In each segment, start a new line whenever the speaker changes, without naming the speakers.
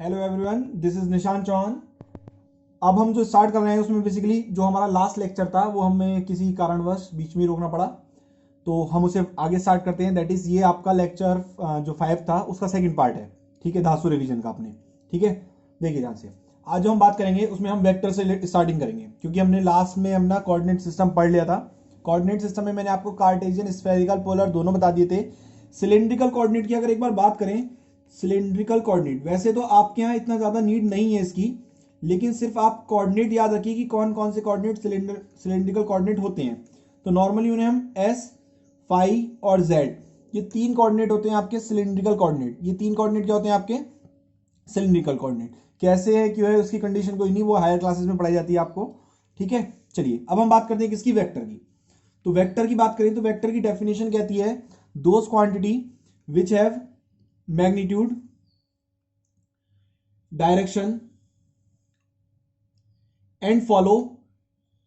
Hello everyone, this is निशान चौहान। अब हम जो स्टार्ट कर रहे हैं उसमें बेसिकली जो हमारा लास्ट लेक्चर था वो हमें किसी कारणवश बीच में ही रोकना पड़ा, तो हम उसे आगे स्टार्ट करते हैं। दैट इज ये आपका लेक्चर जो 5 था उसका सेकंड पार्ट है। ठीक है, धासु रिवीजन का अपने। ठीक है, देखिए ध्यान से। आज जो हम बात करेंगे उसमें हम वेक्टर से स्टार्टिंग करेंगे, क्योंकि हमने लास्ट में अपना कोऑर्डिनेट सिस्टम पढ़ लिया था। कोऑर्डिनेट सिस्टम में मैंने आपको कार्टेशियन, स्फेरिकल, पोलर दोनों बता दिए थे। सिलेंड्रिकल कोऑर्डिनेट की अगर एक बार बात करें, सिलेंड्रिकल कोऑर्डिनेट वैसे तो आपके यहाँ इतना ज्यादा नीड नहीं है इसकी, लेकिन सिर्फ आप कोऑर्डिनेट याद रखिए कि कौन कौन से कोऑर्डिनेट सिलेंड्रिकल कोऑर्डिनेट होते हैं। तो नॉर्मली उन्हें हम एस, फाई और जेड, ये तीन कोऑर्डिनेट होते हैं आपके सिलेंड्रिकल कोऑर्डिनेट। ये तीन कोऑर्डिनेट क्या होते हैं आपके सिलेंड्रिकल कोऑर्डिनेट। कैसे है, क्यों है, उसकी कंडीशन कोई नहीं, वो हायर क्लासेस में पढ़ाई जाती है आपको। ठीक है, चलिए अब हम बात करते हैं किसकी, वेक्टर की। तो वेक्टर की बात करें तो वेक्टर की डेफिनेशन कहती है those quantity which have magnitude, direction and follow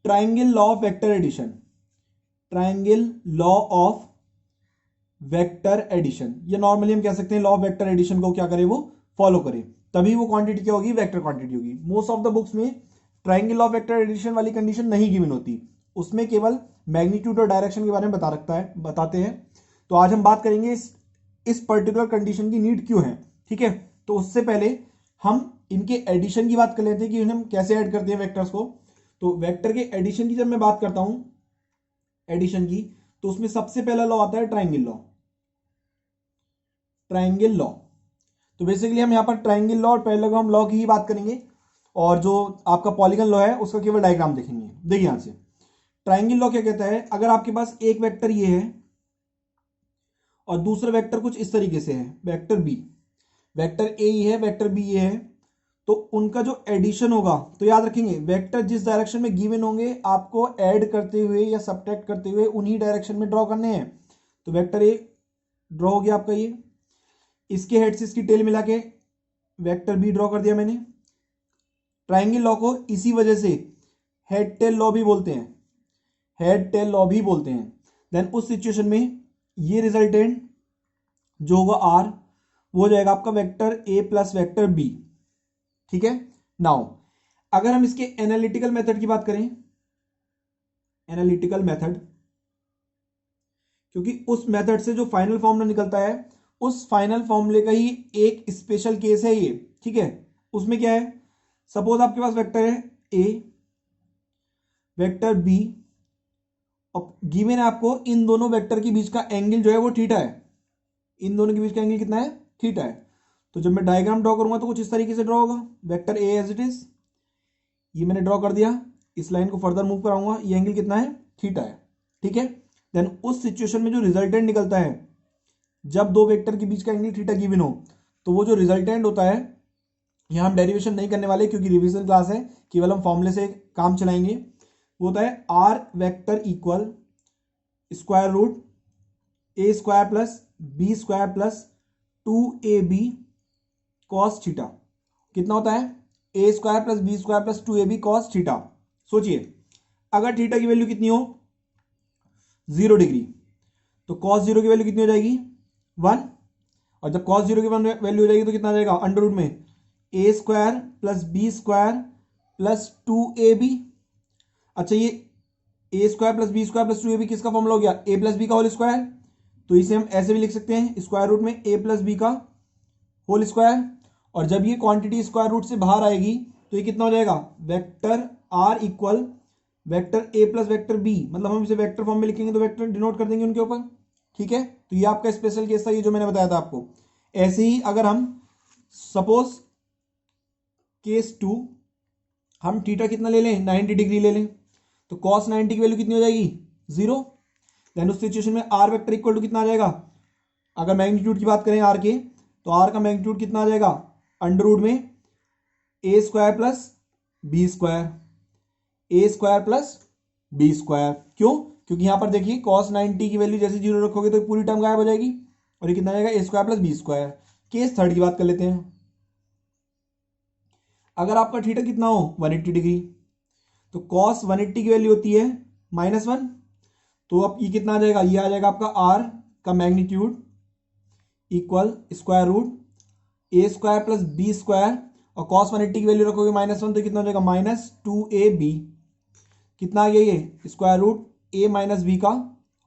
triangle law of vector addition. Triangle law of vector addition, ये नॉर्मली हम कह सकते हैं लॉ ऑफ वेक्टर एडिशन को क्या करे, वो फॉलो करे, तभी वो क्वांटिटी क्या होगी, वेक्टर क्वांटिटी होगी। मोस्ट ऑफ द बुक्स में triangle law of vector addition वाली कंडीशन नहीं गिवन होती, उसमें केवल मैग्नीट्यूड और डायरेक्शन के बारे में बताते हैं। तो आज हम बात करेंगे इस पर्टिकुलर कंडीशन की नीड क्यों है। ठीक है, तो उससे पहले हम इनके एडिशन की बात कर लेते हैं कि हम कैसे ऐड करते हैं वेक्टर्स को। तो वेक्टर के एडिशन की जब मैं बात करता हूं, एडिशन की, तो उसमें सबसे पहला लॉ आता है ट्राइंगल लॉ। ट्राइंगल लॉ, तो बेसिकली हम यहां पर ट्राइंगल लॉ और पैरेललोग्राम लॉ की ही बात करेंगे, और जो आपका पॉलीगन लॉ है उसका केवल डायग्राम देखेंगे। देखिए यहां से ट्राइंगल लॉ क्या कहता है, अगर आपके पास एक वेक्टर ये है और दूसरा वेक्टर कुछ इस तरीके से है, वेक्टर बी, वेक्टर ए ही है, वेक्टर बी ये है, तो उनका जो एडिशन होगा, तो याद रखेंगे वेक्टर जिस डायरेक्शन में गिवन होंगे आपको ऐड करते हुए या सब्ट्रैक्ट करते हुए उन्हीं डायरेक्शन में ड्रॉ करने हैं। तो वेक्टर ए ड्रॉ हो गया आपका, ये इसके हेड से इसकी टेल मिला के वेक्टर बी ड्रॉ कर दिया मैंने। ट्राइंगल लॉ को इसी वजह से हेड टेल लॉ भी बोलते हैं, हेड टेल लॉ भी बोलते हैं। देन उस सिचुएशन में ये रिजल्टेंट जो होगा आर, वो हो जाएगा आपका vector A plus vector B. ठीक है, नाउ अगर हम इसके एनालिटिकल मेथड की बात करें, एनालिटिकल मेथड, क्योंकि उस मेथड से जो फाइनल फॉर्मूला निकलता है उस फाइनल फॉर्मूले का ही एक स्पेशल केस है ये। ठीक है, उसमें क्या है, सपोज आपके पास वेक्टर है ए, वेक्टर बी, और गिवन है आपको इन दोनों वेक्टर के बीच का एंगल जो है वो थीटा है। इन दोनों के बीच का एंगल कितना है, थीटा है। तो जब मैं डायग्राम ड्रॉ करूंगा तो कुछ इस तरीके से ड्रॉ होगा, vector A as it is, ये मैंने ड्रॉ कर दिया, इस लाइन को फर्दर मूव कराऊंगा, ये एंगल कितना है, थीटा है। ठीक है, देन उस सिचुएशन में जो रिजल्टेंट निकलता है, जब दो वेक्टर के बीच का एंगल थीटा गिवन हो, तो वो जो रिजल्टेंट होता है, यहां हम डेरिवेशन नहीं करने वाले क्योंकि रिवीजन क्लास है, केवल हम फॉर्मूले से काम चलाएंगे। वो होता है R vector equal square root A square plus B square plus 2ab cos theta. कितना होता है, A square plus B square plus 2ab cos theta. सोचिए अगर थीटा की वैल्यू कितनी हो, 0 डिग्री, तो कॉस 0 की वैल्यू कितनी हो जाएगी, 1, और जब कॉस 0 की वैल्यू हो जाएगी तो कितना आ जाएगा, अंडर रूट में A square plus B square plus 2ab। अच्छा, ये A square plus B square plus 2ab किसका फॉर्मूला हो गया, ए प्लस बी का होल स्क्वायर। तो इसे हम ऐसे भी लिख सकते हैं, स्क्वायर रूट में ए प्लस बी का होल स्क्वायर, और जब ये क्वांटिटी स्क्वायर रूट से बाहर आएगी तो ये कितना हो जाएगा, vector R equal vector A plus vector B, मतलब हम इसे वेक्टर फॉर्म में लिखेंगे तो वेक्टर डिनोट कर देंगे उनके ऊपर। ठीक है, तो ये आपका स्पेशल केस था, ये जो मैंने बताया था आपको। ऐसे ही अगर हम सपोज केस 2, हम थीटा कितना ले लें, 90 डिग्री ले लें, तो कॉस 90 की वैल्यू कितनी हो जाएगी, 0। देन उस सिचुएशन में आर वेक्टर इक्वल टू कितना आ जाएगा, अगर मैग्नीट्यूड की बात करें आर के, तो आर का मैग्नीट्यूड कितना आ जाएगा, अंडर रूट में A square plus B square, A square plus B square. क्यों, क्योंकि यहां पर देखिए cos 90 की वैल्यू जैसे 0 रखोगे तो पूरी टर्म गायब हो जाएगी, और ये कितना आ जाएगा, A square plus B square. Case third की बात कर लेते हैं, अगर आपका थीटा कितना हो, 180 डिग्री, तो cos 180 की वैल्यू होती है -1, तो अब ये कितना आ जाएगा, ये आ जाएगा आपका आर का magnitude equal square root A square plus B square और कॉस 180 की वैल्यू रखोगे -1 तो कितना हो जाएगा -2ab। कितना आ गया ये square root a minus B का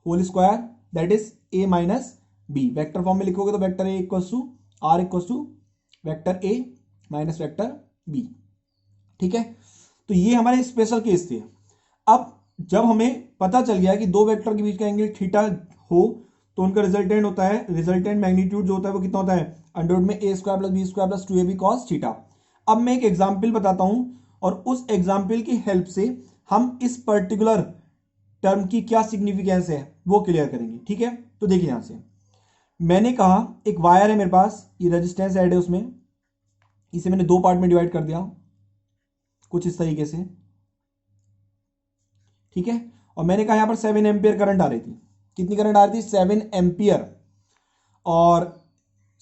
whole square that is a minus B. Vector form में लिखोगे तो vector a equals to r equals to vector a minus vector b। ठीक है, तो ये हमारे स्पेशल केस थे। अब जब हमें पता चल गया कि दो वेक्टर के बीच का एंगल थीटा हो तो उनका रिजल्टेंट होता है, रिजल्टेंट मैग्नीट्यूड जो होता है वो कितना होता है अंडर रूट में a square plus B square plus 2ab cos theta. अब मैं एक एग्जाम्पल बताता हूं और उस एग्जाम्पल की हेल्प से हम इस पर्टिकुलर टर्म की क्या सिग्निफिकेंस है वो क्लियर करेंगे। ठीक है, तो देखिए यहां से मैंने कहा एक वायर है मेरे पास, ये रेजिस्टेंस ऐड है उसमें, इसे मैंने दो पार्ट में डिवाइड कर दिया कुछ इस तरीके से। ठीक है, और मैंने कहा यहां पर 7 एम्पियर करंट आ रही थी। कितनी करंट आ रही थी 7 एम्पियर। और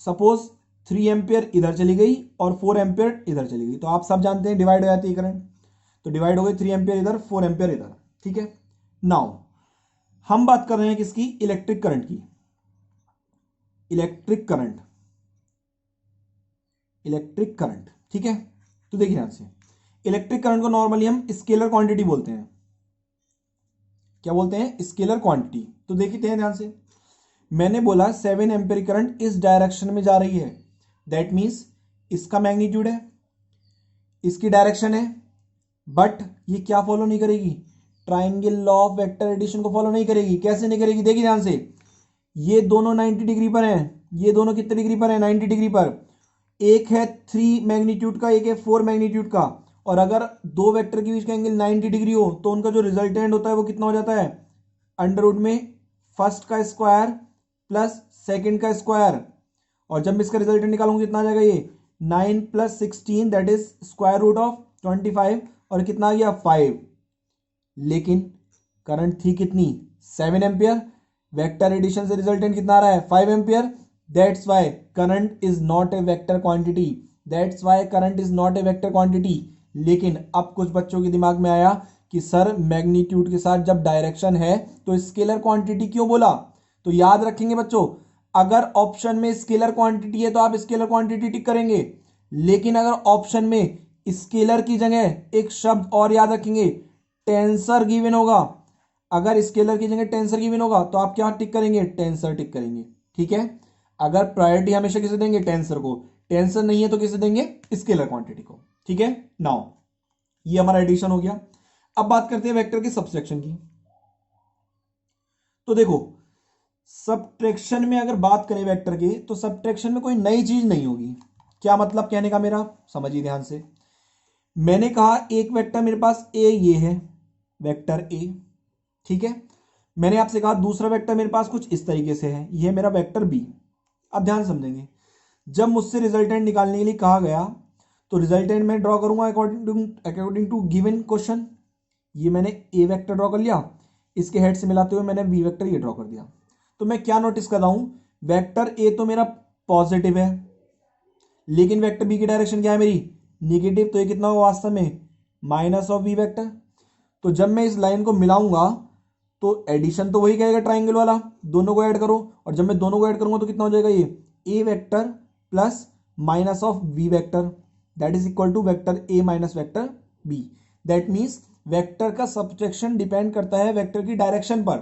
सपोज 3 एम्पियर इधर चली गई और 4 एम्पियर इधर चली गई, तो आप सब जानते हैं डिवाइड हो जाती है करंट, तो डिवाइड हो गई 3 एम्पियर इधर 4 एम्पियर इधर। ठीक है, नाउ हम बात कर रहे हैं किसकी, इलेक्ट्रिक करंट की। Electric current, electric current. ठीक है, तो देखिए यहां से इलेक्ट्रिक करंट को नॉर्मली हम स्केलर क्वांटिटी बोलते हैं। क्या बोलते हैं, स्केलर क्वांटिटी। तो देखते हैं ध्यान से, मैंने बोला 7 एम्पियर करंट इस डायरेक्शन में जा रही है, दैट मींस इसका मैग्नीट्यूड है, इसकी डायरेक्शन है, बट ये क्या फॉलो नहीं करेगी, triangle law of vector addition को फॉलो नहीं करेगी। कैसे नहीं करेगी, देखिए ध्यान से, ये दोनों 90 डिग्री पर हैं, ये दोनों कितने डिग्री पर हैं 90 डिग्री पर। एक है 3 मैग्नीट्यूड का, एक है 4 मैग्नीट्यूड का, और अगर दो वेक्टर के बीच का एंगल 90 डिग्री हो तो उनका जो रिजल्टेंट होता है वो कितना हो जाता है अंडर रूट में फर्स्ट का स्क्वायर प्लस सेकंड का स्क्वायर। और जब मैं इसका रिजल्टेंट निकालूंगा कितना आ जाएगा, ये 9 plus 16 that is square root of 25 और कितना आ गया 5। लेकिन करंट थी कितनी 7 एम्पियर, वेक्टर एडिशन से रिजल्टेंट कितना आ रहा है 5 ampere. That's why current is not a vector quantity, that's why current is not a vector quantity. लेकिन अब कुछ बच्चों के दिमाग में आया कि सर मैग्नीट्यूड के साथ जब डायरेक्शन है तो स्केलर क्वांटिटी क्यों बोला। तो याद रखेंगे बच्चों, अगर ऑप्शन में स्केलर क्वांटिटी है तो आप स्केलर क्वांटिटी टिक करेंगे, लेकिन अगर ऑप्शन में स्केलर की जगह एक शब्द और याद रखेंगे टेंसर गिवन होगा, अगर स्केलर की जगह टेंसर गिवन होगा तो आप क्या टिक करेंगे, टेंसर टिक करेंगे। ठीक है, अगर प्रायोरिटी हमेशा किसे देंगे, टेंसर को, टेंसर नहीं है तो किसे देंगे, स्केलर क्वांटिटी को। ठीक है, नाउ ये हमारा एडिशन हो गया। अब बात करते हैं वेक्टर की सब्ट्रैक्शन की। तो देखो सब्ट्रैक्शन में अगर बात करें वेक्टर की तो सब्ट्रैक्शन में कोई नई चीज नहीं होगी। क्या मतलब कहने का मेरा, समझिए ध्यान से। मैंने कहा एक वेक्टर मेरे पास ए ये है वेक्टर ए, ठीक है। मैंने आपसे कहा दूसरा वेक्टर मेरे पास कुछ इस तरीके से है, ये है मेरा वेक्टर बी। अब ध्यान समझेंगे, जब मुझसे रिजल्टेंट निकालने के लिए कहा गया तो रिजल्टेंट मैं ड्रॉ करूंगा अकॉर्डिंग टू गिवन क्वेश्चन। ये मैंने ए वेक्टर ड्रॉ कर लिया, इसके हेड से मिलाते हुए मैंने बी वेक्टर ये ड्रॉ कर दिया। तो मैं क्या नोटिस कर रहा हूं, वेक्टर ए तो मेरा पॉजिटिव है, लेकिन वेक्टर बी की डायरेक्शन क्या है मेरी निगेटिव, तो ये कितना होगा वास्तव में माइनस ऑफ बी वेक्टर। तो जब मैं इस लाइन को मिलाऊंगा तो एडिशन तो वही कहेगा ट्राइंगल वाला, दोनों को ऐड करो, और जब मैं दोनों को ऐड करूंगा तो कितना हो जाएगा, ये A vector plus minus of B vector that is equal to vector A minus vector B. That means vector का सब्ट्रैक्शन डिपेंड करता है वेक्टर की डायरेक्शन पर,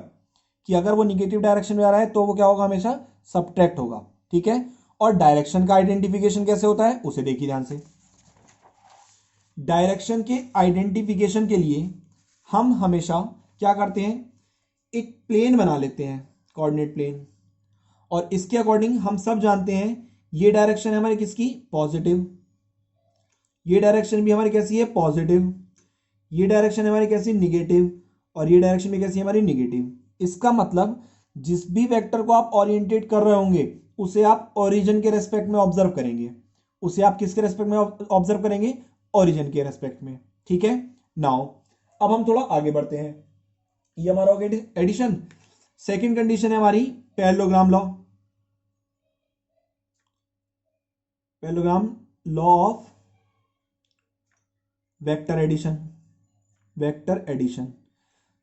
कि अगर वो निगेटिव डायरेक्शन में आ रहा है तो वो क्या होगा, हमेशा सब्ट्रैक्ट होगा। ठीक है, और डायरेक्शन का आइडेंटिफिकेशन कैसे होता है उसे देखिए ध्यान से। डायरेक्शन के आइडेंटिफिकेशन के लिए हम हमेशा क्या करते हैं, एक प्लेन बना लेते हैं, कोऑर्डिनेट प्लेन, और इसके अकॉर्डिंग हम सब जानते हैं ये डायरेक्शन है हमारी किसकी, पॉजिटिव, ये डायरेक्शन भी हमारी कैसी है, पॉजिटिव, ये डायरेक्शन हमारी कैसी, निगेटिव, और ये डायरेक्शन भी कैसी है हमारी, निगेटिव। इसका मतलब जिस भी वेक्टर को आप ओरिएंटेट कर रहे होंगे उसे आप ओरिजिन के रेस्पेक्ट में ऑब्जर्व करेंगे, उसे आप किसके रेस्पेक्ट में ऑब्जर्व करेंगे, ओरिजिन के रेस्पेक्ट में। ठीक है, नाउ अब हम थोड़ा आगे बढ़ते हैं। ये हमारा हो गया एडिशन। सेकंड कंडीशन है हमारी parallelogram law, parallelogram law of vector addition, vector addition.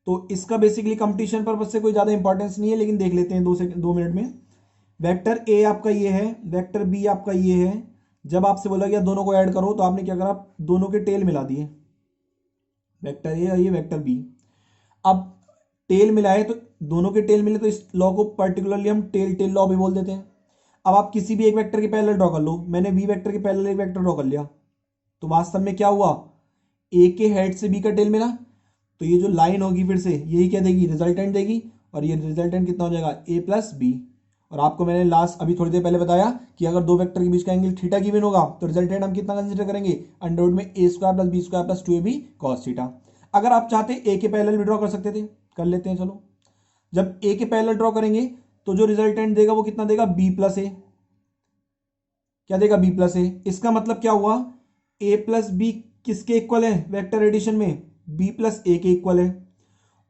तो इसका बेसिकली कंपटीशन पर्पज से कोई ज्यादा इंपॉर्टेंस नहीं है, लेकिन देख लेते हैं 2 मिनट में। वेक्टर ए आपका ये है, वेक्टर बी आपका ये है, जब आपसे बोला गया दोनों को ऐड करो तो आपने क्या करा, दोनों के टेल मिला दिए, वेक्टर ए और ये वेक्टर बी। अब टेल मिलाए तो दोनों के टेल मिले तो इस लॉ को पर्टिकुलरली हम टेल टेल लॉ भी बोल देते हैं। अब आप किसी भी एक वेक्टर के पैरेलल ड्रॉ कर लो, मैंने बी वेक्टर के पैरेलल एक वेक्टर ड्रॉ कर लिया, तो वास्तव में क्या हुआ, ए के हेड से बी का टेल मिला, तो ये जो लाइन होगी फिर से यही क्या देगी, रिजल्टेंट देगी, और ये रिजल्टेंट कितना हो जाएगा, ए प्लस बी। और आपको मैंने लास्ट अभी थोड़ी देर पहले बताया कि अगर दो वेक्टर के बीच का एंगल थीटा गिवन होगा तो रिजल्टेंट हम कितना कंसीडर करेंगे, अंडर रूट में A square plus B square plus 2ab cos theta. अगर आप चाहते ए के पैरेलल भी ड्रॉ कर सकते थे, कर लेते हैं चलो। जब ए के पैरेलल ड्रॉ करेंगे तो जो रिजल्टेंट देगा वो कितना देगा, बी प्लस ए, क्या देगा, बी प्लस ए। इसका मतलब क्या हुआ, ए प्लस बी किसके इक्वल है वेक्टर एडिशन में, बी प्लस ए के इक्वल है।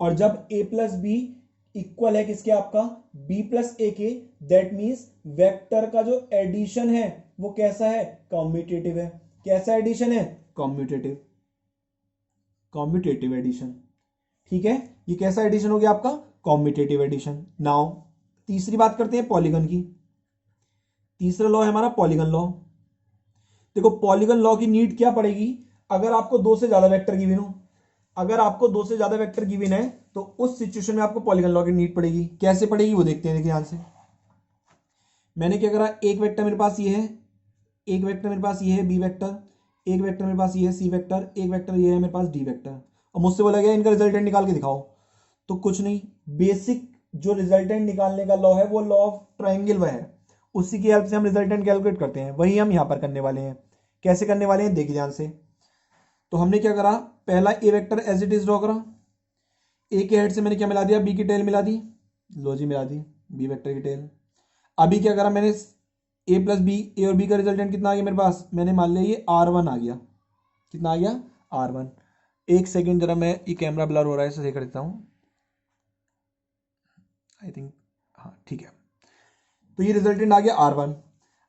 और जब ए प्लस बी इक्वल है किसके, आपका बी प्लस ए के, दैट मींस वेक्टर का जो एडिशन है वो कैसा है, कॉम्यूटेटिव है। कैसा एडिशन है, कॉम्यूटेटिव, कॉम्यूटेटिव एडिशन, ठीक है। ये कैसा एडिशन हो गया आपका, कॉम्यूटेटिव एडिशन। नाउ तीसरी बात करते हैं पॉलीगन की। तीसरा लॉ है हमारा पॉलीगन लॉ। देखो पॉलीगन लॉ की नीड क्या पड़ेगी, अगर आपको दो से ज्यादा वेक्टर गिवन हो, अगर आपको दो से ज्यादा वेक्टर गिवन है तो उस सिचुएशन में आपको पॉलीगन लॉ की नीड पड़ेगी। कैसे पड़ेगी वो देखते हैं, देखिए ध्यान से। मैंने क्या करा, एक वेक्टर मेरे पास ये है, एक वेक्टर मेरे पास ये है बी वेक्टर, एक वेक्टर मेरे पास ये है सी वेक्टर, एक वेक्टर ये है मेरे पास डी वेक्टर, और मुझसे बोला गया इनका रिजल्टेंट निकाल के दिखाओ। तो कुछ नहीं, बेसिक जो रिजल्टेंट निकालने का लॉ है वो लॉ ऑफ ट्राइंगल वह है, उसी की हेल्प से हम रिजल्टेंट कैलकुलेट करते हैं, वही हम यहां पर करने वाले हैं। कैसे करने वाले हैं देखिए ध्यान से। तो हमने क्या करा, पहला A vector as it is draw करा, ए के हेड से मैंने क्या मिला दिया, बी की टेल मिला दी, लो जी मिला दी बी वेक्टर की टेल। अभी क्या करा मैंने, ए प्लस बी, ए और बी का रिजल्टेंट कितना आ गया मेरे पास, मैंने मान लिया ये R1 आ गया, कितना आ गया, R1। एक सेकेंड जरा, मैं ये कैमरा ब्लर हो रहा है इसे देख देता हूँ, आई थिंक हाँ ठीक है। तो ये रिजल्टेंट आ गया R1।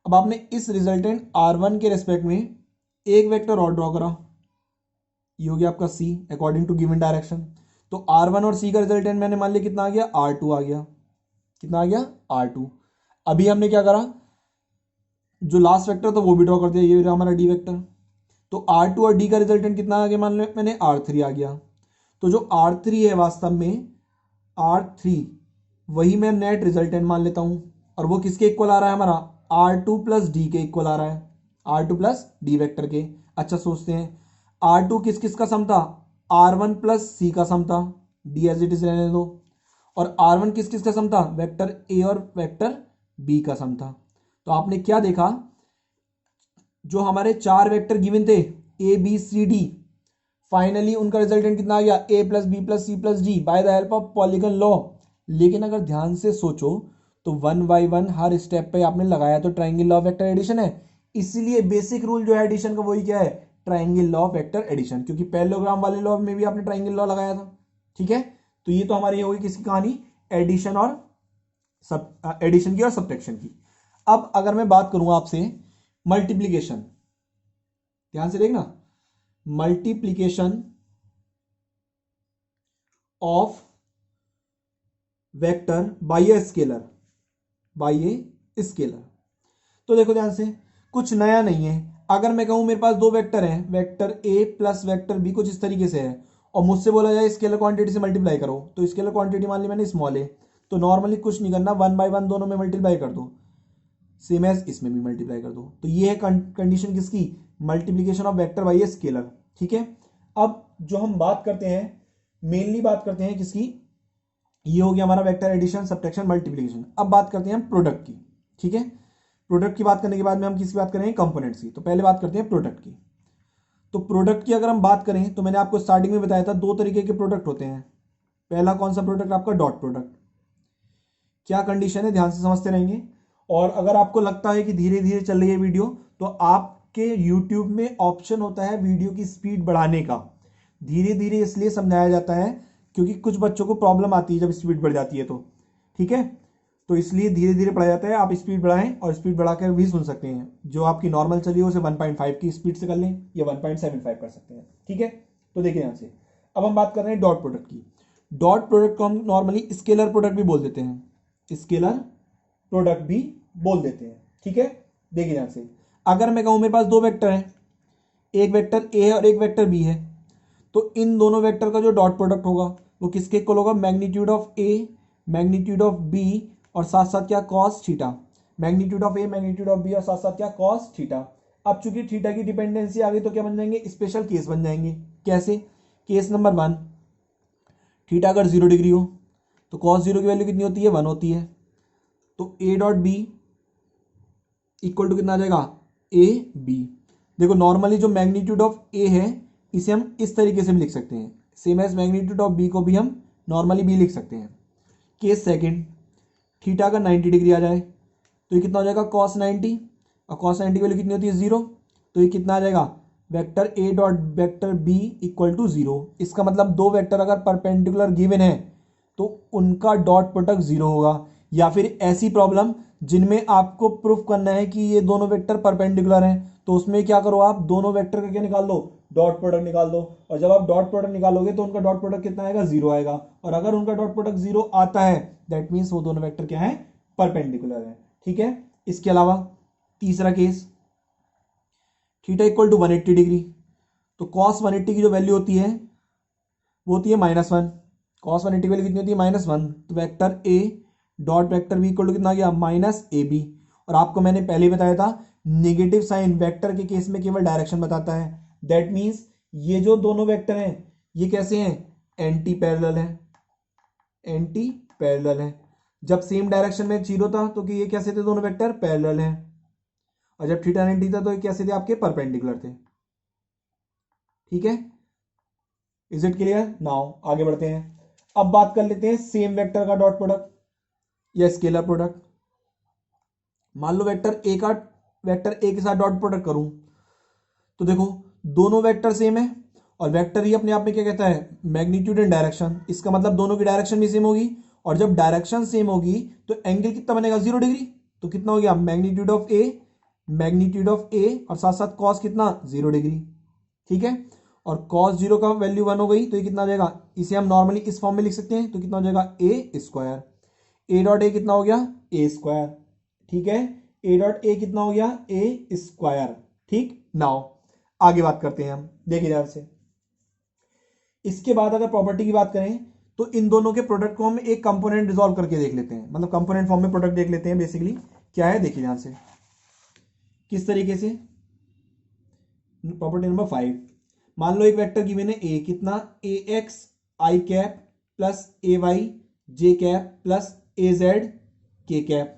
अब आपने इस रिजल्टेंट R1 के रेस्पेक्ट में एक वेक्टर और ड्रॉ करा, ये हो गया आपका C according to given direction. तो R1 और C का रिजल्टेंट मैंने मान लिया कितना आ गया, R2 आ गया, कितना आ गया, R2। अभी हमने क्या करा, जो लास्ट वेक्टर था वो भी ड्रॉ कर दिया, ये हमारा डी वेक्टर। तो R2 और D का रिजल्टेंट कितना आ गया, मान लो मैंने R3 आ गया। तो जो R3 है वास्तव में R3 वही मैं नेट रिजल्टेंट मान लेता हूं, और वो किसके इक्वल आ रहा है हमारा, R2 प्लस डी के इक्वल आ रहा है, R2 प्लस डी वेक्टर के। अच्छा सोचते हैं, R2 किस किस का सम था, R1 प्लस सी का सम था, डी एज इट इज रहने दो। और R1 किस किस का सम था, वेक्टर ए और वेक्टर बी का सम था। तो आपने क्या देखा, जो हमारे चार वेक्टर गिवन थे A B C D, finally उनका रिजल्टेंट कितना आ गया, A plus B plus C plus D by the help of polygon law. लेकिन अगर ध्यान से सोचो तो वन बाय वन हर स्टेप पे आपने लगाया तो triangle law of vector addition है, इसीलिए बेसिक रूल जो है एडिशन का वही क्या है, triangle law of vector addition, क्योंकि पैरेललोग्राम वाले लॉ में भी आपने ट्राइंगल लॉ लगाया था। ठीक है, तो ये तो हमारी होगी किसकी कहानी, एडिशन और एडिशन की और सब्ट्रैक्शन की। अब अगर मैं बात करूं आपसे मल्टीप्लीकेशन, ध्यान से देखना, multiplication of vector by a scalar, by a scalar. तो देखो ध्यान से, कुछ नया नहीं है। अगर मैं कहूं मेरे पास दो वेक्टर हैं, vector A plus vector B कुछ इस तरीके से है, और मुझसे बोला जाए स्केलर क्वांटिटी से मल्टीप्लाई करो, तो स्केलर क्वांटिटी मान ली मैंने स्मॉल ए, तो नॉर्मली कुछ नहीं करना, वन बाय वन दोनों में मल्टीप्लाई कर दो, सेम एज इसमें भी मल्टीप्लाई कर दो। तो ये है कंडीशन किसकी, multiplication of vector by a scalar. ठीक है, अब जो हम बात करते हैं, मेनली बात करते हैं किसकी, ये हो गया हमारा वेक्टर एडिशन सब्ट्रैक्शन मल्टीप्लिकेशन। अब बात करते हैं हम प्रोडक्ट की। ठीक है, प्रोडक्ट की बात करने के बाद में हम किसकी बात करेंगे, कंपोनेंट्स की। तो पहले बात करते हैं प्रोडक्ट की। तो प्रोडक्ट की अगर हम बात करें तो मैंने आपको स्टार्टिंग में बताया था दो तरीके के प्रोडक्ट होते हैं। पहला कौन सा प्रोडक्ट, आपका डॉट प्रोडक्ट। क्या कंडीशन है, ध्यान से समझते रहेंगे। और अगर आपको लगता है कि धीरे धीरे चल रही है वीडियो, तो आपके यूट्यूब में ऑप्शन होता है वीडियो की स्पीड बढ़ाने का। धीरे धीरे इसलिए समझाया जाता है क्योंकि कुछ बच्चों को प्रॉब्लम आती है जब स्पीड बढ़ जाती है तो। ठीक है, तो इसलिए धीरे धीरे पढ़ाया जाता है। आप स्पीड बढ़ाएं और स्पीड बढ़ाकर भी सुन सकते हैं। जो आपकी नॉर्मल चल रही है उसे 1.5 की स्पीड से कर लें या 1.75 कर सकते हैं। ठीक है, तो देखिए यहां से अब हम बात कर रहे हैं डॉट प्रोडक्ट की। डॉट प्रोडक्ट को हम नॉर्मली स्केलर प्रोडक्ट भी बोल देते हैं, स्केलर प्रोडक्ट भी बोल देते हैं। ठीक है, देखिए ध्यान से, अगर मैं कहूँ मेरे पास दो वेक्टर हैं, एक वेक्टर ए है और एक वेक्टर बी है, तो इन दोनों वेक्टर का जो डॉट प्रोडक्ट होगा वो किसके इक्वल होगा, magnitude of A magnitude of B और साथ साथ क्या cos theta, magnitude of A magnitude of B और साथ साथ क्या कॉस थीटा। अब चूंकि थीटा की डिपेंडेंसी आ गई तो क्या बन जाएंगे, स्पेशल केस बन जाएंगे। कैसे, केस नंबर 1, थीटा अगर 0 डिग्री हो तो कॉस 0 की वैल्यू कितनी होती है, 1 होती है। तो A dot B equal to कितना आ जाएगा, ए बी। देखो नॉर्मली जो मैग्नीट्यूड ऑफ ए है इसे हम इस तरीके से भी लिख सकते हैं, same as magnitude of B को भी हम नॉर्मली बी लिख सकते हैं। केस सेकंड, थीटा अगर 90 डिग्री आ जाए तो ये कितना हो जाएगा, कॉस 90, और कॉस 90 की वैल्यू कितनी होती है, 0। तो ये कितना आ जाएगा, vector A dot vector B equal to 0। इसका मतलब दो वेक्टर अगर परपेंडिकुलर गिवन है तो उनका डॉट प्रोडक्ट 0 होगा। या फिर ऐसी प्रॉब्लम जिनमें आपको प्रूफ करना है कि ये दोनों वेक्टर परपेंडिकुलर हैं, तो उसमें क्या करो, आप दोनों वेक्टर का क्या निकाल दो, डॉट प्रोडक्ट निकाल दो। और जब आप डॉट प्रोडक्ट निकालोगे तो उनका डॉट प्रोडक्ट कितना आएगा, 0 आएगा। और अगर उनका डॉट प्रोडक्ट 0 आता है दैट मीन्स वो दोनों वेक्टर क्या है, परपेंडिकुलर है। ठीक है। इसके अलावा तीसरा case, theta equal to 180 degree, तो कॉस 180 की जो वैल्यू होती है वो होती है -1। कॉस 180 की वैल्यू कितनी होती है, -1। तो vector A dot vector B equal to कितना आ गया, -ab। और आपको मैंने पहले ही बताया था नेगेटिव साइन वेक्टर के केस में केवल डायरेक्शन बताता है। दैट मीन्स ये जो दोनों वेक्टर हैं ये कैसे हैं, एंटी पैरेलल है, एंटी पैरेलल है। जब सेम डायरेक्शन में 0 था तो कि ये कैसे थे, दोनों वेक्टर पैरेलल हैं। और जब थीटा 90 था तो ये कैसे थे, आपके परपेंडिकुलर थे। ठीक है, इज इट क्लियर। नाउ आगे बढ़ते हैं। अब बात कर लेते हैं सेम वेक्टर का डॉट प्रोडक्ट या स्केलर प्रोडक्ट। मान लो वेक्टर ए के साथ डॉट प्रोडक्ट करूं तो देखो दोनों वेक्टर सेम है और वेक्टर ही अपने आप में क्या कहता है, मैग्नीट्यूड एंड डायरेक्शन। इसका मतलब दोनों की डायरेक्शन भी सेम होगी, और जब डायरेक्शन सेम होगी तो एंगल कितना बनेगा, 0 डिग्री। तो कितना हो गया, मैग्नीट्यूड ऑफ ए और साथ साथ कॉस कितना, 0 डिग्री। ठीक है। और कॉस 0 का वैल्यू 1 हो गई तो ये कितना आ जाएगा, इसे हम नॉर्मली इस फॉर्म में लिख सकते हैं। तो कितना हो जाएगा, A square. A dot A कितना हो गया, ए स्क्वायर। ठीक है, ए डॉट ए कितना हो गया, ए स्क्वायर। ठीक। नाउ आगे बात करते हैं हम, देखिए ध्यान से। इसके बाद अगर प्रॉपर्टी की बात करें तो इन दोनों के प्रोडक्ट को हम एक कंपोनेंट रिजॉल्व करके देख लेते हैं, मतलब कंपोनेंट फॉर्म में प्रोडक्ट देख लेते हैं। बेसिकली क्या है, देखिए ध्यान से किस तरीके से। प्रॉपर्टी नंबर 5, मान लो एक वेक्टर गिवन है ए, कितना, ए x I cap plus A Y J cap plus A Z के कैप।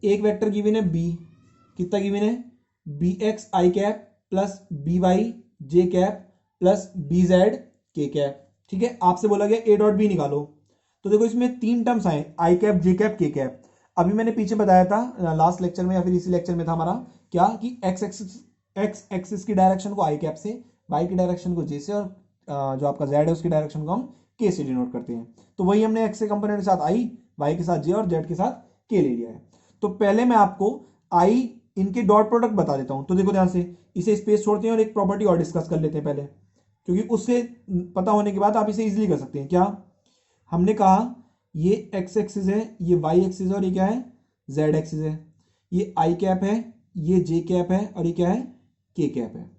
एक वेक्टर गिवन है बी, कितना गिवन है, बी एक्स आई कैप प्लस बी वाई जे कैप प्लस बी जेड के कैप। ठीक है, आपसे बोला गया ए डॉट बी निकालो। तो देखो इसमें 3 टर्म्स आए, आई cap J cap K cap. अभी मैंने पीछे बताया था लास्ट लेक्चर में या फिर इसी लेक्चर में था हमारा, क्या कि एक्स एक्सिस की डायरेक्शन को आई कैप से, वाई की डायरेक्शन को जे से, और जो आपका जेड है उसकी डायरेक्शन को हम के से डिनोट करते हैं। तो वही हमने एक्स के कंपोनेंट के साथ आई, वाई के साथ जे और जेड के साथ के ले लिया है। तो पहले मैं आपको आई इनके डॉट प्रोडक्ट बता देता हूं। तो देखो ध्यान से, इसे स्पेस छोड़ते हैं और एक प्रॉपर्टी और डिस्कस कर लेते हैं पहले, क्योंकि उससे पता होने के बाद आप इसे इजीली कर सकते हैं। क्या हमने कहा, ये एक्स एक्सिस है, ये वाई एक्सिस है और ये क्या है, जेड एक्सिस है। ये आई कैप है, ये जे कैप है और ये क्या है, के कैप है।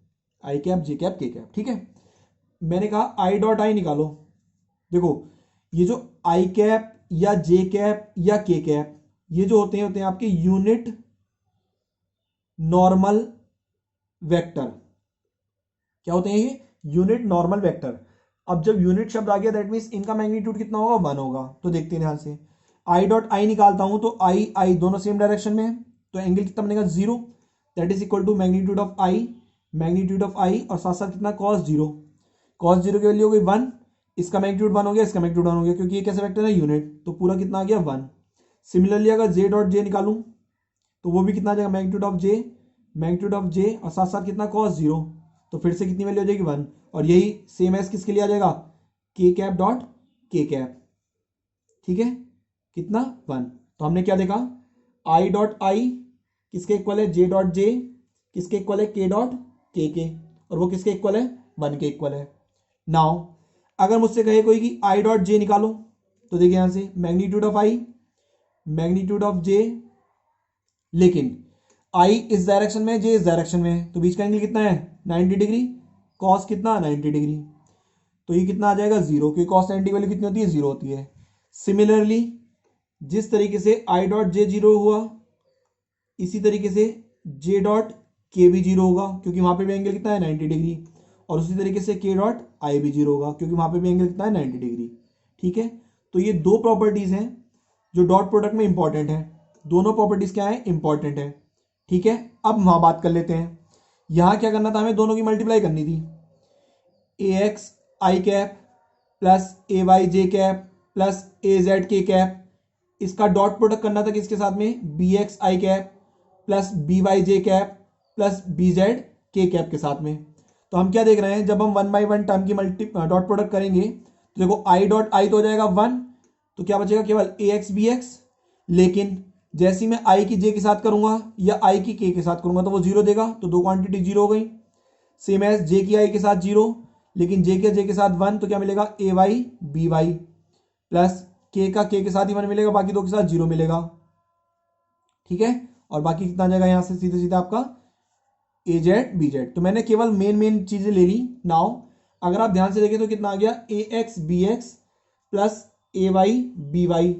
आई cap J cap K cap. ठीक है, मैंने कहा आई डॉट आई निकालो। देखो ये जो आई कैप या जे कैप या के कैप, ये जो होते हैं आपके यूनिट नॉर्मल वेक्टर। क्या होते हैं ये, यूनिट नॉर्मल वेक्टर। अब जब यूनिट शब्द आ गया दैट मीन्स इनका मैग्नीट्यूड कितना होगा, 1 होगा। तो देखते हैं ध्यान से, आई डॉट आई निकालता हूं तो आई आई दोनों सेम डायरेक्शन में है, तो एंगल कितना बनेगा, 0। That is equal to magnitude of I और साथ साथ कितना, कॉस 0। कॉस 0 की वैल्यू हो गई 1, इसका मैग्नीट्यूड 1 हो गया, इसका मैग्नीट्यूड 1 हो गया, क्योंकि ये कैसे वेक्टर है, यूनिट। तो पूरा कितना आ गया, 1। सिमिलरली अगर जे डॉट जे निकालूं तो वो भी कितना आ जाएगा, मैग्नीट्यूड ऑफ जे और साथ साथ कितना, कॉस 0। तो फिर से कितनी वैल्यू हो जाएगी, 1। और यही सेम एस किसके लिए आ जाएगा, के कैप डॉट के कैप। ठीक है, कितना, 1। तो हमने क्या देखा, आई डॉट आई किसके इक्वल है, जे डॉट जे किसके इक्वल है, के डॉट के, और वो किसके इक्वल है, 1 के इक्वल है। नाउ अगर मुझसे कहे कोई कि आई डॉट जे निकालो, तो देखिए यहां से magnitude of I magnitude of J, लेकिन आई इस डायरेक्शन में, जे इस डायरेक्शन में है, तो बीच का एंगल कितना है 90 डिग्री, कॉस कितना 90 डिग्री, तो ये कितना आ जाएगा 0, क्योंकि कॉस 90 की वैल्यू कितनी होती है 0 होती है। सिमिलरली जिस तरीके से आई डॉट जे 0 हुआ, इसी तरीके से जे डॉट के भी 0 होगा, क्योंकि वहां पे भी एंगल कितना है 90 डिग्री, और उसी तरीके से के डॉट आई भी 0 होगा, क्योंकि वहां पे भी एंगल कितना है 90 डिग्री। ठीक है, तो ये दो प्रॉपर्टीज हैं जो डॉट प्रोडक्ट में इंपॉर्टेंट है, दोनों प्रॉपर्टीज क्या है इंपॉर्टेंट है। ठीक है, अब वहां बात कर लेते हैं, यहां क्या करना था, हमें दोनों की मल्टीप्लाई करनी थी, ए x I cap plus A Y J cap plus A Z के कैप, इसका डॉट प्रोडक्ट करना था किसके साथ में, बी एक्स आई कैप प्लस बी वाई जे कैप प्लस बी जेड के कैप के साथ में। तो हम क्या देख रहे हैं, जब हम 1/1 टर्म की मल्टी डॉट प्रोडक्ट करेंगे तो देखो आई डॉट आई तो हो जाएगा 1, तो क्या बचेगा केवल ए एक्स बी एक्स, लेकिन जैसी मैं आई की जे के साथ करूंगा या आई की के साथ करूंगा तो वो 0 देगा, तो दो क्वांटिटी 0 हो गई। सेम एज जे की आई के साथ 0, लेकिन जे के साथ 1, तो क्या मिलेगा ए वाई बी वाई प्लस के साथ ही 1 मिलेगा, बाकी दो के साथ 0 मिलेगा। ठीक है, और बाकी कितना आ जाएगा यहां से सीधे सीधे आपका ए जेड बी जेड। तो मैंने केवल मेन मेन चीजें ले ली। नाउ अगर आप ध्यान से देखें तो कितना आ गया, ए X B x plus A Y B Y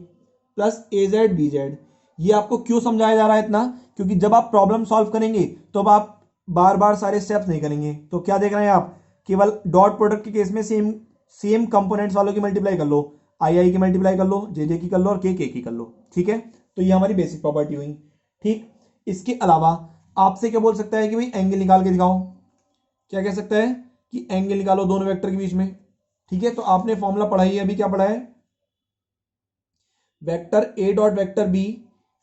plus A Z B Z. ये आपको क्यों समझाया जा रहा है इतना, क्योंकि जब आप प्रॉब्लम सॉल्व करेंगे तो अब आप बार बार सारे स्टेप्स नहीं करेंगे। तो क्या देख रहे हैं आप, केवल डॉट प्रोडक्ट के केस में सेम सेम कंपोनेंट्स वालों की मल्टीप्लाई कर लो, आई की मल्टीप्लाई कर लो, जे की कर लो और के की कर लो। ठीक है, तो ये हमारी बेसिक प्रॉपर्टी हुई। ठीक, इसके अलावा आपसे क्या बोल सकता है कि भाई एंगल निकाल के दिखाओ, क्या कह सकता है कि एंगल निकालो दोनों वेक्टर के बीच में। ठीक है, तो आपने फॉर्मूला पढ़ा ही है, अभी क्या पढ़ा है, vector A dot vector B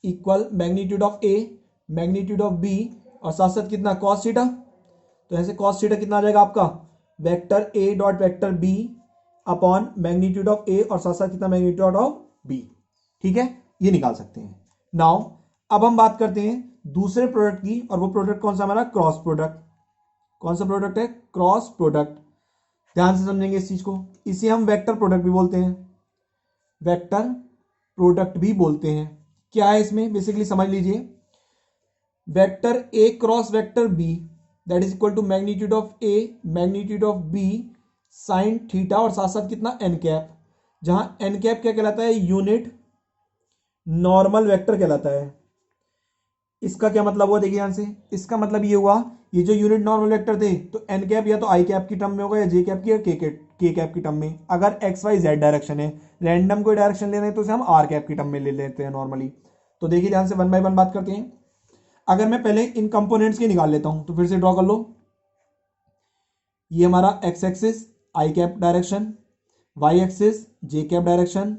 equal magnitude of A magnitude of B और साथ साथ कितना कॉस थीटा। तो ऐसे कॉस थीटा कितना आ जाएगा आपका, vector A dot vector B upon magnitude of A और साथ साथ कितना मैग्नीट्यूड ऑफ बी। ठीक है, ये निकाल सकते हैं। नाउ अब हम बात करते हैं दूसरे प्रोडक्ट की, और वो प्रोडक्ट कौन सा हमारा, क्रॉस प्रोडक्ट। कौन सा प्रोडक्ट है, क्रॉस प्रोडक्ट। ध्यान से समझेंगे इस चीज को, इसे हम वेक्टर प्रोडक्ट भी बोलते हैं, वेक्टर प्रोडक्ट भी बोलते हैं। क्या है इसमें, बेसिकली समझ लीजिए, vector A cross vector B that is equal to magnitude of A magnitude of B sine theta और साथ साथ कितना एन कैप, जहां एन कैप क्या कहलाता है, यूनिट नॉर्मल वेक्टर कहलाता है। इसका क्या मतलब हुआ, देखिए ध्यान से, इसका मतलब ये हुआ, ये जो यूनिट नॉर्मल वेक्टर थे तो एन कैप या तो आई कैप की टर्म में होगा या जे कैप की या के कैप की टर्म में। अगर एक्स वाई जेड डायरेक्शन है, रैंडम कोई डायरेक्शन ले रहे हैं तो उसे हम आर कैप की टर्म में ले लेते हैं नॉर्मली। तो देखिए ध्यान से 1/1 बात करते हैं। अगर मैं पहले इन कंपोनेंट्स के निकाल लेता हूं तो फिर से ड्रॉ कर लो, ये हमारा एक्स एक्सिस आई कैप डायरेक्शन, वाई एक्सिस जे कैप डायरेक्शन,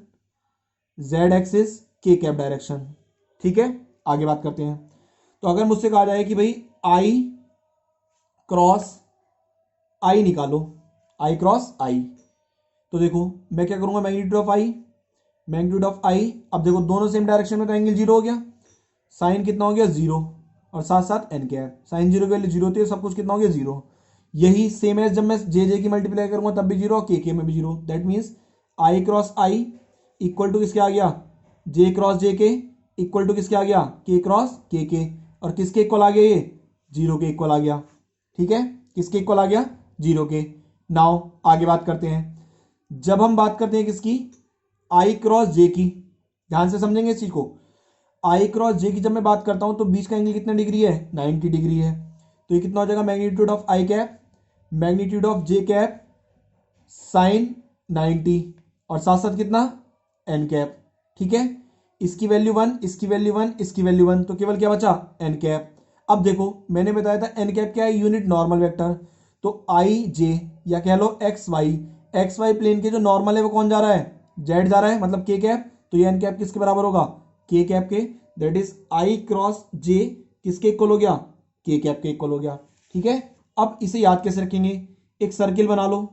जेड एक्सिस के कैप डायरेक्शन। ठीक है, आगे बात करते हैं। तो अगर मुझसे कहा जाए कि भाई आई क्रॉस आई निकालो, आई क्रॉस आई, तो देखो मैं क्या करूंगा, magnitude of I magnitude of I, अब देखो दोनों सेम डायरेक्शन में तो एंगल 0 हो गया, साइन कितना हो गया 0 और साथ साथ एन कैप, साइन 0 की वैल्यू 0 होती है, सब कुछ कितना हो गया 0। यही सेम है जब मैं जे की मल्टीप्लाई करूंगा तब भी 0 और के में भी 0, that means I cross I equal to किसके आ गया, जे क्रॉस जे के इक्वल टू किसके आ गया, के क्रॉस के, और किसके इक्वल आ गया, ये 0 के इक्वल आ गया। ठीक है, किसके इक्वल आ गया, 0 के। नाउ आगे बात करते हैं, जब हम बात करते हैं किसकी, आई क्रॉस जे की, ध्यान से समझेंगे इस चीज को, आई क्रॉस जे की जब मैं बात करता हूं तो बीच का एंगल कितना डिग्री है, 90 डिग्री है। तो ये कितना हो जाएगा, magnitude of I cap magnitude of J cap sine 90 और साथ साथ कितना एन कैप। ठीक है, इसकी वैल्यू 1 इसकी वैल्यू 1 इसकी वैल्यू 1, तो केवल क्या बचा, एन कैप। अब देखो मैंने बताया था एन कैप क्या है, यूनिट नॉर्मल वेक्टर, तो आई जे या कह लो एक्स वाई प्लेन के जो नॉर्मल है वो कौन जा रहा है, जेड जा रहा है, मतलब के कैप, तो ये एन कैप किसके बराबर होगा, के कैप के, दैट इज आई क्रॉस जे किसके इक्वल हो गया, के कैप के इक्वल हो गया। ठीक है, अब इसे याद कैसे रखेंगे, एक सर्किल बना लो,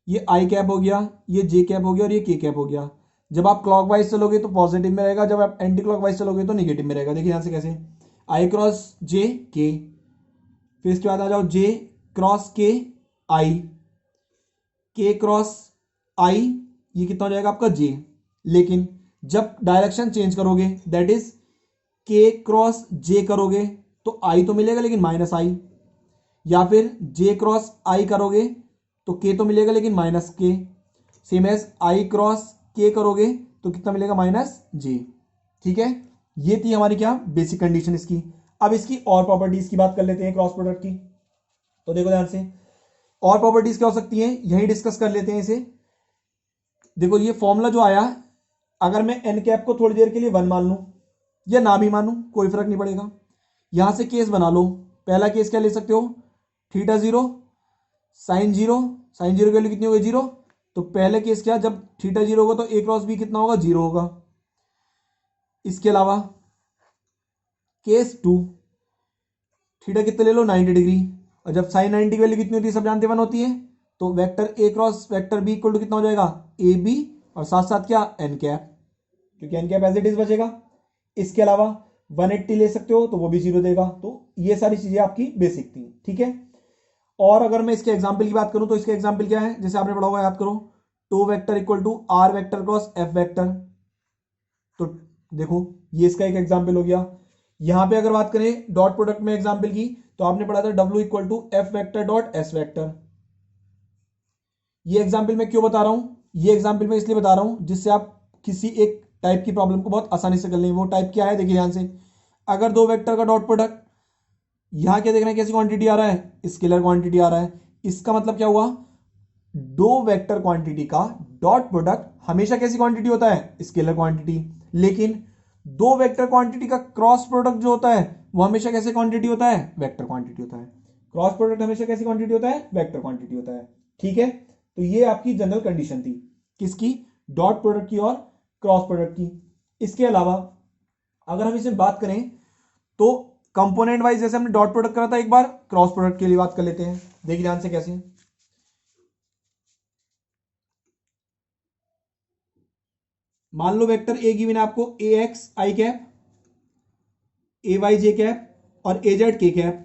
ये आई कैप हो गया, ये जे कैप हो गया और ये के कैप हो गया। जब आप क्लॉकवाइज चलोगे तो पॉजिटिव में रहेगा, जब आप एंटी क्लॉकवाइज चलोगे तो निगेटिव में रहेगा। देखिए यहां से कैसे, आई क्रॉस जे के, फिर इसके बाद आ जाओ जे क्रॉस आई, के क्रॉस आई, ये कितना हो जाएगा आपका जे। लेकिन जब डायरेक्शन चेंज करोगे दैट इज के क्रॉस जे करोगे तो आई तो मिलेगा लेकिन माइनस आई, या फिर जे क्रॉस आई करोगे तो के तो मिलेगा लेकिन माइनस के। सेम एज आई क्रॉस के करोगे तो कितना मिलेगा, माइनस जे। ठीक है, ये थी हमारी क्या, बेसिक कंडीशन इसकी। अब इसकी और प्रॉपर्टीज की बात कर लेते हैं क्रॉस प्रोडक्ट की। तो देखो ध्यान से, और प्रॉपर्टीज क्या हो सकती हैं, यही डिस्कस कर लेते हैं इसे। देखो ये फॉर्मूला जो आया, अगर मैं एन कैप को थोड़ी देर के लिए 1 मान लूं या ना भी मानूं कोई फर्क नहीं पड़ेगा। यहां से केस बना लो। पहला केस क्या ले सकते हो, थीटा 0 साइन 0, साइन 0 की वैल्यू कितनी होगी, 0। तो पहले केस क्या, जब थीटा 0 होगा तो ए क्रॉस बी कितना होगा, 0 होगा। इसके अलावा केस 2, थीटा कितने ले लो, 90 डिग्री, और जब साइन 90 की वैल्यू कितनी होती है, सब जानते 1 होती है। तो vector A cross vector B equal to कितना हो जाएगा, ए बी, और साथ साथ क्या, एन कैप, क्योंकि N cap as it is बचेगा। इसके अलावा 180 ले सकते हो तो वो भी 0 देगा। तो ये सारी चीजें आपकी बेसिक थी। ठीक है, और अगर मैं इसके एग्जाम्पल की बात करूं तो इसके एग्जाम्पल क्या है, जैसे आपने पढ़ा होगा, याद करो, 2 vector equal to R vector cross F vector. तो देखो ये इसका एक एग्जाम्पल हो गया। यहां पे अगर बात करें डॉट प्रोडक्ट में एग्जाम्पल की, तो आपने पढ़ा था W equal to F vector dot S vector. ये एग्जाम्पल मैं क्यों बता रहा हूं, ये एग्जाम्पल मैं इसलिए बता रहा हूं जिससे आप किसी एक टाइप की प्रॉब्लम को बहुत आसानी से कर लेंगे। वो टाइप क्या है, देखिए ध्यान से, अगर 2 वेक्टर का डॉट प्रोडक्ट, यहां क्या देखना है, कैसी क्वांटिटी आ रहा है, स्केलर क्वांटिटी आ रहा है। इसका मतलब क्या हुआ, 2 वेक्टर क्वांटिटी का डॉट प्रोडक्ट हमेशा कैसी क्वांटिटी होता है, स्केलर क्वांटिटी। लेकिन 2 वेक्टर क्वांटिटी का क्रॉस प्रोडक्ट जो होता है वो हमेशा कैसे क्वांटिटी होता है, वेक्टर क्वांटिटी होता है। क्रॉस प्रोडक्ट हमेशा कैसी क्वांटिटी होता है, वेक्टर क्वांटिटी होता है। ठीक है, तो ये आपकी जनरल कंडीशन थी, किसकी, डॉट प्रोडक्ट की और क्रॉस प्रोडक्ट की। इसके अलावा अगर हम इसमें बात करें तो कंपोनेंट वाइज, जैसे हमने डॉट प्रोडक्ट करा था एक बार, क्रॉस प्रोडक्ट के लिए बात कर लेते हैं। देखिए ध्यान से कैसे, मान लो वेक्टर ए गिवन आपको ए एक्स आई कैप, ए वाई जे कैप और ए जेड के कैप।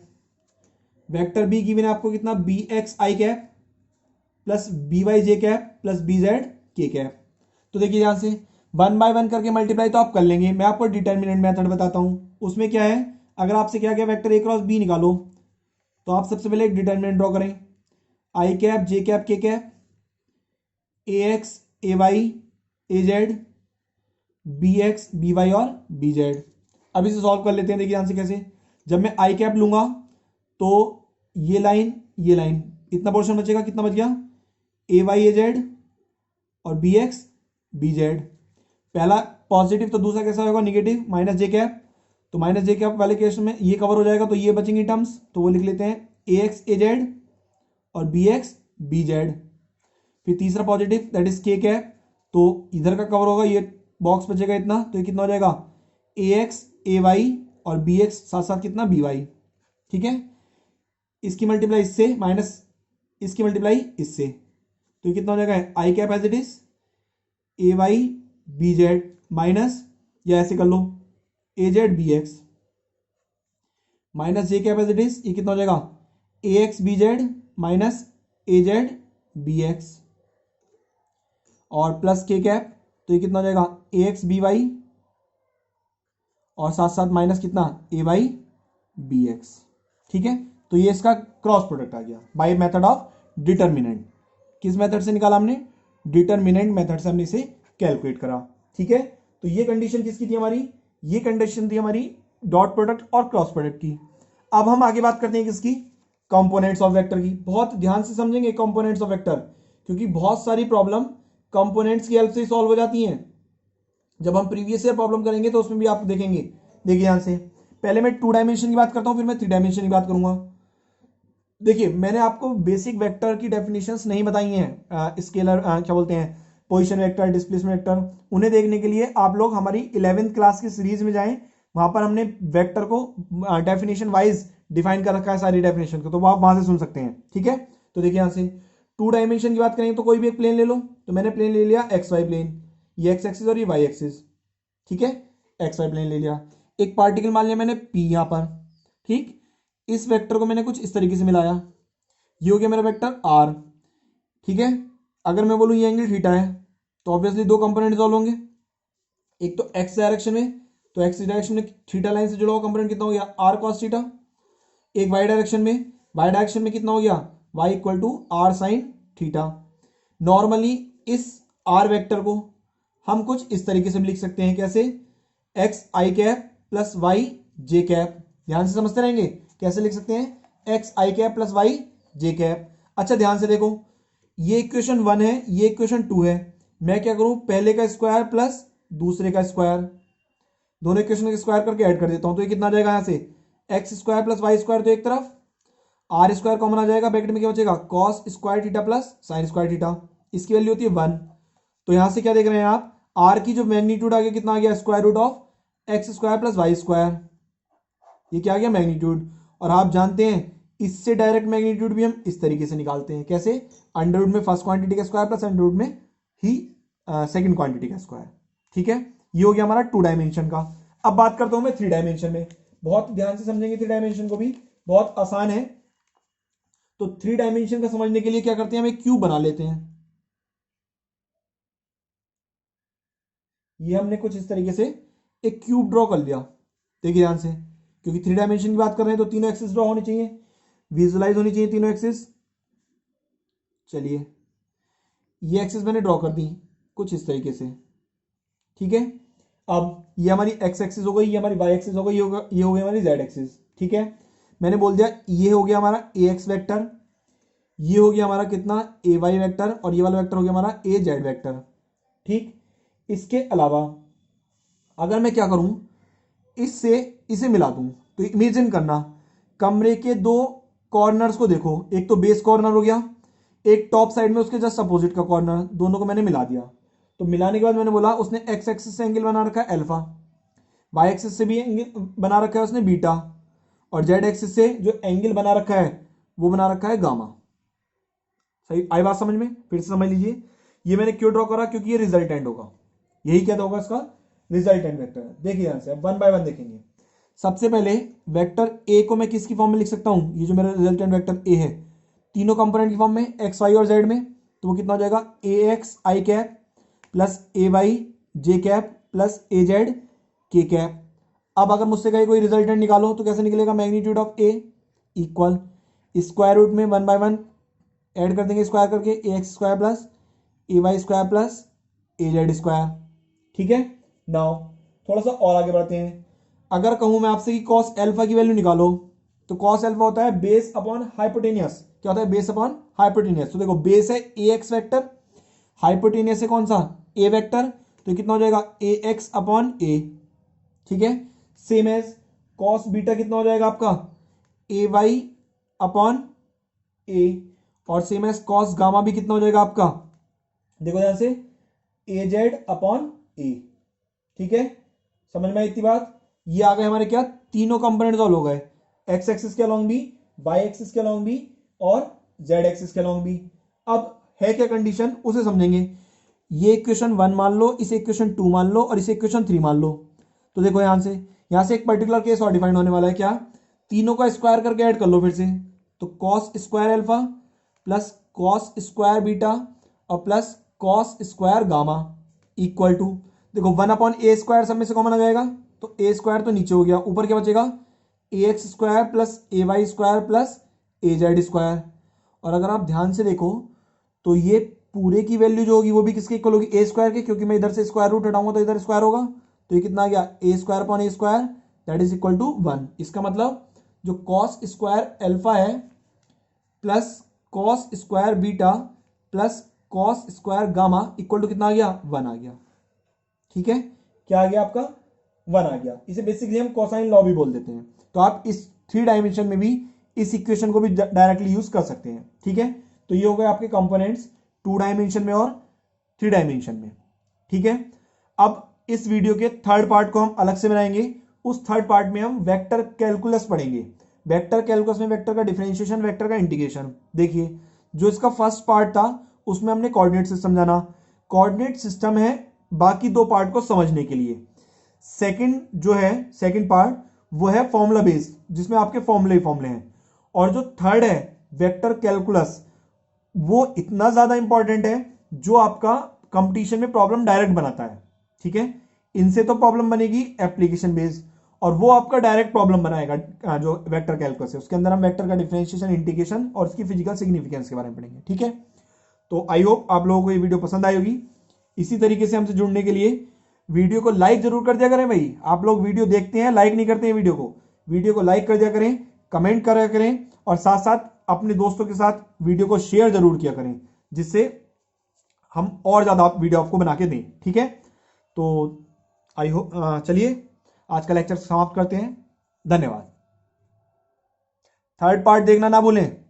वेक्टर बी गिवन आपको कितना, बी एक्स आई कैप प्लस बी वाई जे कैप प्लस बी जेड के कैप। तो देखिए ध्यान से, 1 बाय 1 करके मल्टीप्लाई तो आप कर लेंगे। मैं आपको डिटर्मिनेंट मेथड बताता हूं। उसमें क्या है, अगर आपसे क्या गया, वेक्टर ए क्रॉस बी निकालो, तो आप सबसे पहले एक डिटर्मिनेंट ड्रॉ करें, I cap J cap K cap, A X A Y A Z, B X B Y और बी जेड। अब इसे सॉल्व कर लेते हैं। देखिए ध्यान से कैसे, जब मैं आई कैप लूंगा तो ये लाइन ये लाइन, इतना पोर्शन बचेगा, कितना बच गया, ए वाई ए जेड और बी एक्स बी जेड। पहला पॉजिटिव तो दूसरा कैसा होगा, निगेटिव, माइनस जे कैप। तो माइनस जे कैप वाले केस में ये कवर हो जाएगा, तो ये बचेंगी टर्म्स, तो वो लिख लेते हैं ए एक्स ए जेड और बी एक्स बी जेड। फिर तीसरा पॉजिटिव दैट इज के कैप, तो इधर का कवर होगा, ये बॉक्स बचेगा इतना, तो ये कितना हो जाएगा, ए एक्स ए वाई और बी एक्स साथ साथ कितना, बी वाई। ठीक है, इसकी मल्टीप्लाई इससे माइनस इसकी मल्टीप्लाई इससे, तो ये कितना हो जाएगा, I cap as it is A Y B Z minus, या ऐसे कर लो, A Z B X minus J cap as it is, ये कितना हो जाएगा, A X B Z minus A Z B X और प्लस के कैप, तो ये कितना हो जाएगा, ए एक्स बी वाई और साथ साथ माइनस कितना, ए वाई बी एक्स। ठीक है, तो ये इसका क्रॉस प्रोडक्ट आ गया बाय मेथड ऑफ डिटर्मिनेंट। किस मेथड से निकाला हमने, डिटर्मिनेंट मेथड से हमने इसे कैलकुलेट करा। ठीक है, तो ये कंडीशन किसकी थी हमारी, ये कंडीशन थी हमारी डॉट प्रोडक्ट और क्रॉस प्रोडक्ट की। अब हम आगे बात करते हैं किसकी, कंपोनेंट्स ऑफ वेक्टर की। बहुत ध्यान से समझेंगे कंपोनेंट्स ऑफ वेक्टर, क्योंकि बहुत सारी प्रॉब्लम कंपोनेंट्स की हेल्प से सॉल्व हो जाती हैं। जब हम प्रीवियस ईयर प्रॉब्लम करेंगे तो उसमें भी आप देखेंगे। देखिए ध्यान से, पहले मैं 2 डायमेंशन की बात करता हूं, फिर मैं 3 डायमेंशन की बात करूंगा। देखिए मैंने आपको बेसिक वेक्टर की डेफिनेशंस नहीं बताई हैं, स्केलर क्या बोलते हैं, पोजीशन वेक्टर, डिस्प्लेसमेंट वेक्टर। उन्हें देखने के लिए आप लोग हमारी 11th क्लास की सीरीज में जाएं, वहां पर हमने वेक्टर को डेफिनेशन वाइज डिफाइन कर रखा है, सारी डेफिनेशन को, तो वो आप वहां से सुन सकते हैं। ठीक है, तो देखिए यहां से 2 डायमेंशन की बात करेंगे तो कोई भी एक प्लेन ले लो। तो मैंने प्लेन ले लिया एक्स वाई प्लेन, ये एक्स एक्सिस और ये वाई एक्सिस। ठीक है, एक्स वाई प्लेन ले लिया। एक पार्टिकल मान लिया मैंने पी यहां पर। ठीक, इस वेक्टर को मैंने कुछ इस तरीके से मिलाया, ये हो गया मेरा वेक्टर आर। ठीक है, अगर मैं बोलूं ये एंगल थीटा है, तो ऑब्वियसली 2 कंपोनेंट सॉल्व होंगे, एक तो एक्स डायरेक्शन में तो एक्स डायरेक्शन में थीटा लाइन से जुड़ा हुआ कंपोनेंट कितना हो गया, आर कॉस थीटा। एक वाई डायरेक्शन में कितना हो गया, Y equal to R sine theta. Normally इस आर वेक्टर को हम कुछ इस तरीके से भी लिख सकते हैं, कैसे, एक्स आई कैप प्लस वाई जे कैप। ध्यान से समझते रहेंगे कैसे लिख सकते हैं, एक्स आई कैप प्लस वाई जे कैप। अच्छा ध्यान से देखो, ये इक्वेशन 1 है, ये इक्वेशन 2 है। मैं क्या करूं, पहले का स्क्वायर प्लस दूसरे का स्क्वायर, दोनों इक्वेशन का स्क्वायर करके ऐड कर देता हूं। तो ये कितना आ जाएगा, यहां से X square plus Y square, तो एक तरफ आर स्क्वायर कॉमन आ जाएगा, ब्रैकेट में क्या बचेगा, cos square theta plus sine square theta. इसकी वैल्यू होती है 1। तो यहां से क्या देख रहे हैं आप, आर की जो मैग्नीट्यूड आ गया कितना आ गया, square root of X square plus Y square. ये क्या आ गया, मैग्नीट्यूड। और आप जानते हैं इससे डायरेक्ट मैग्नीट्यूड भी हम इस तरीके से निकालते हैं, कैसे, अंडर रूट में फर्स्ट क्वांटिटी का स्क्वायर प्लस अंडर रूट में ही सेकंड क्वांटिटी का स्क्वायर। ठीक है, ये हो गया हमारा 2 डायमेंशन का। अब बात करता हूं मैं 3 डायमेंशन में। बहुत ध्यान से समझेंगे 3 डायमेंशन को भी, बहुत आसान है। तो 3 डायमेंशन का समझने के लिए क्या करते हैं, हम एक क्यूब बना लेते हैं। ये हमने कुछ इस तरीके से एक क्यूब ड्रॉ कर लिया। देखिए ध्यान से, क्योंकि 3 डायमेंशन की बात कर रहे हैं तो तीनों एक्सिस ड्रॉ होनी चाहिए, विजुलाइज होनी चाहिए तीनों एक्सिस। चलिए ये एक्सिस मैंने ड्रॉ कर दी कुछ इस तरीके से। ठीक है, अब ये हमारी एक्स एक्सिस हो गई, ये हमारी वाई एक्सिस हो गई, ये हो गई हमारी जेड एक्सिस। ठीक है, मैंने बोल दिया ये हो गया हमारा ए एक्स वैक्टर, ये हो गया हमारा कितना, ए वाई वैक्टर, और ये वाला वैक्टर हो गया हमारा ए जेड वैक्टर। ठीक, इसके अलावा अगर मैं क्या करूं, इससे इसे मिला दूं, तो इमेजिन करना, कमरे के 2 कॉर्नर्स को देखो, एक तो बेस कॉर्नर हो गया, एक टॉप साइड में उसके जस्ट अपोजिट का कॉर्नर, दोनों को मैंने मिला दिया। तो मिलाने के बाद मैंने बोला उसने एक्स एक्सिस से एंगल बना रखा है अल्फा, वाई एक्सिस से भी एंगल बना रखा है उसने बीटा, और जेड एक्सिस से जो एंगल बना रखा है वो बना रखा है गामा। सही आई बात समझ में, फिर से समझ लीजिए। ये मैंने क्यों ड्रॉ करा, क्योंकि ये रिजल्टेंट होगा, यही क्या होगा इसका, रिजल्टेंट वेक्टर। देखिए ध्यान से, अब 1 बाय 1 देखेंगे। सबसे पहले वेक्टर ए को मैं किसकी फॉर्म में लिख सकता हूं, ये जो मेरा रिजल्टेंट वेक्टर ए है, तीनों कंपोनेंट की फॉर्म में, एक्स वाई और जेड में। तो वो कितना हो जाएगा, A x I cap plus A Y J cap plus A Z के कैप। अब अगर मुझसे कहे कोई रिजल्टेंट निकालो तो कैसे निकलेगा, magnitude of A equal square root में 1 बाय 1 ऐड कर देंगे, स्क्वायर करके A X square plus A Y square plus A Z square. ठीक है, नाउ थोड़ा सा और आगे बढ़ते हैं। अगर कहूं मैं आपसे कि कॉस एल्फा की वैल्यू निकालो, तो कॉस एल्फा होता है बेस अपॉन हाइपोटेनियस। क्या होता है, बेस अपॉन हाइपोटेनियस। तो देखो बेस है ए एक्स वैक्टर, हाइपोटेनियस है कौन सा, ए वेक्टर, तो कितना हो जाएगा, ए एक्स अपॉन ए। ठीक है, सेम एज कॉस बीटा कितना हो जाएगा आपका, ए वाई अपॉन ए, और सेम एज कॉस गामा भी कितना हो जाएगा आपका, देखो ध्यान से, ए जेड अपॉन ए। ठीक है, समझ में आई इतनी बात। ये आ गए हमारे क्या, तीनों कंपोनेंट सॉल्व हो गए, एक्स एक्सिस के अलोंग भी, वाई एक्सिस के अलोंग भी, और जेड एक्सिस के अलोंग भी। अब है क्या कंडीशन, उसे समझेंगे। ये इक्वेशन 1 मान लो, इसे इक्वेशन 2 मान लो, और इसे इक्वेशन 3 मान लो। तो देखो यहां से एक पर्टिकुलर केस और डिफाइन होने वाला है, क्या, तीनों का स्क्वायर करके ऐड कर लो फिर से। तो cos square alpha plus cos square beta और plus cos square gamma equal to, देखो 1 अपॉन ए स्क्वायर सब में से कॉमन आ जाएगा, तो ए स्क्वायर तो नीचे हो गया, ऊपर क्या बचेगा, ए X square plus A Y square plus A Z square. और अगर आप ध्यान से देखो तो ये पूरे की वैल्यू जो होगी वो भी किसके इक्वल होगी, ए स्क्वायर के, क्योंकि मैं इधर से स्क्वायर रूट हटाऊंगा तो इधर स्क्वायर होगा। तो ये कितना आ गया, A square upon A square that is equal to 1। इसका मतलब जो कॉस स्क्वायर अल्फा है plus cos square beta plus cos square gamma equal to कितना आ गया, 1 आ गया। ठीक है, क्या आ गया आपका, 1 आ गया। इसे बेसिकली हम कोसाइन लॉ भी बोल देते हैं। तो आप इस 3 डायमेंशन में भी इस इक्वेशन को भी डायरेक्टली यूज कर सकते हैं। ठीक है, तो ये हो गए आपके कंपोनेंट्स 2 डायमेंशन में और 3 डायमेंशन में। ठीक है, अब इस वीडियो के थर्ड पार्ट को हम अलग से बनाएंगे। उस थर्ड पार्ट में हम वेक्टर कैलकुलस पढ़ेंगे। वेक्टर कैलकुलस में वेक्टर का डिफरेंशिएशन, वेक्टर का इंटीग्रेशन। देखिए जो इसका फर्स्ट पार्ट था उसमें हमने कोऑर्डिनेट सिस्टम जाना, कोऑर्डिनेट सिस्टम है बाकी 2 पार्ट को समझने के लिए। सेकंड जो है, सेकंड पार्ट वो है फॉर्मूला बेस्ड, जिसमें आपके फॉर्मूले ही फॉर्मूले हैं। और जो थर्ड है वेक्टर कैलकुलस, वो इतना ज्यादा इंपॉर्टेंट है जो आपका कंपटीशन में प्रॉब्लम डायरेक्ट बनाता है। ठीक है, इनसे तो प्रॉब्लम बनेगी एप्लीकेशन बेस्ड, और वो आपका डायरेक्ट प्रॉब्लम बनाएगा जो वेक्टर कैलकुलस है, उसके अंदर हम वेक्टर का डिफरेंशिएशन, इंटीग्रेशन और उसकी फिजिकल सिग्निफिकेंस के बारे में पढ़ेंगे। ठीक है, तो आई होप आप लोगों को ये वीडियो पसंद आई होगी। इसी तरीके से हमसे जुड़ने के लिए वीडियो को लाइक जरूर कर दिया करें भाई। आप लोग वीडियो देखते हैं, लाइक नहीं करते हैं वीडियो को लाइक कर दिया करें, कमेंट करा करें, और साथ साथ अपने दोस्तों के साथ वीडियो को शेयर जरूर किया करें, जिससे हम और ज्यादा वीडियो आपको बना के दें। ठीक है, तो आई होप, चलिए आज का लेक्चर समाप्त करते हैं। धन्यवाद। थर्ड पार्ट देखना ना भूलें।